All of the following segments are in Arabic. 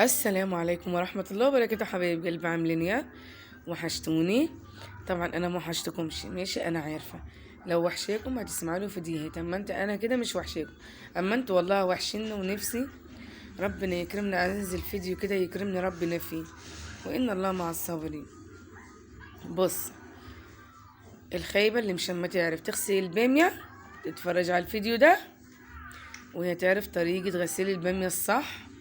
السلام عليكم ورحمة الله وبركاته. حبايب قلبي، عاملين ايه؟ وحشتوني. طبعا انا ما وحشتكمش، ماشي، انا عارفة. لو وحشاكم هتسمعوا له فيديوهات، اما انت انا كده مش وحشاكم. اما انت والله وحشين، ونفسي ربنا يكرمنا انزل فيديو كده يكرمني ربنا فيه، وان الله مع الصابرين. بص، الخايبة اللي مش ما تعرف تغسل البامية تتفرج على الفيديو ده، وهي تعرف طريقة غسيل البامية الصح.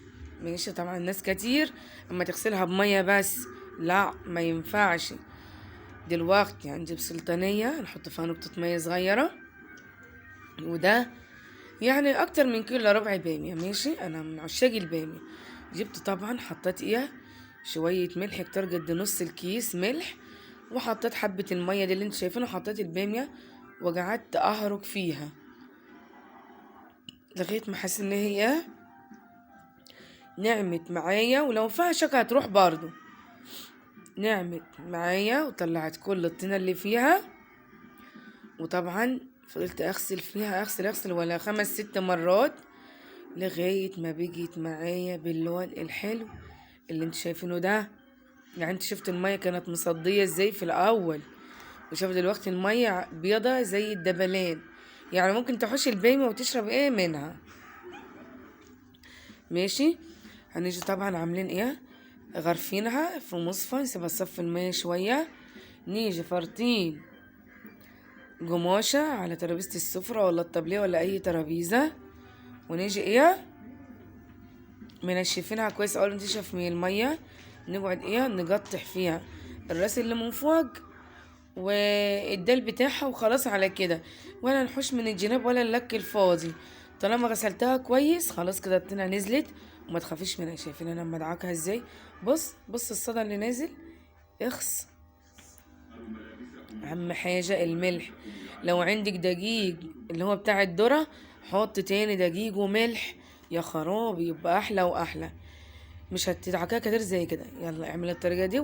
ماشي، طبعا ناس كتير اما تغسلها بمية بس، لا ما ينفعش. دلوقتي هنجيب سلطانية، نحط فيها نقطة مية صغيرة، وده يعني اكتر من كيلو الا ربع بامية. ماشي، انا من عشاق البامية. جبت طبعا، حطيت شوية ملح كتير قد نص الكيس ملح، وحطيت حبة المية دي اللي انت شايفينها، حطيت البامية وقعدت اهرك فيها لغاية ما حسيت ان هي نعمت معايا، ولو فيها شكا هتروح برضو. نعمت معايا وطلعت كل الطينة اللي فيها، وطبعا فضلت اغسل فيها، اغسل ولا 5 6 مرات لغاية ما بقيت معايا باللون الحلو اللي انت شايفينه ده. يعني انت شفت المية كانت مصدية ازاي في الاول، وشوف دلوقتي المية بيضة زي الدبلان، يعني ممكن تحوش البامية وتشرب منها. ماشي، هنيجي طبعا عاملين غرفينها في مصفى، نسيبها تصفي المية شوية، نيجي فارطين قماشة على ترابيزة السفرة ولا الطبلية ولا أي ترابيزة، ونيجي منشفينها كويس. أول ما تنشف من المية نقعد نقطح فيها الراس اللي من فوق والدال بتاعها، وخلاص على كده، ولا نحوش من الجناب ولا نلك الفاضي. طالما غسلتها كويس خلاص كده الطينة نزلت، وما تخافيش منها. شايفين انا مدعكها ازاي؟ بص الصدى اللي نازل. اخس. اهم حاجة الملح. لو عندك دقيق اللي هو بتاع الذرة، حط تاني دقيق وملح، يا خرابي يبقى احلى واحلى. مش هتدعكها كتير زي كده. يلا اعمل الطريقة دي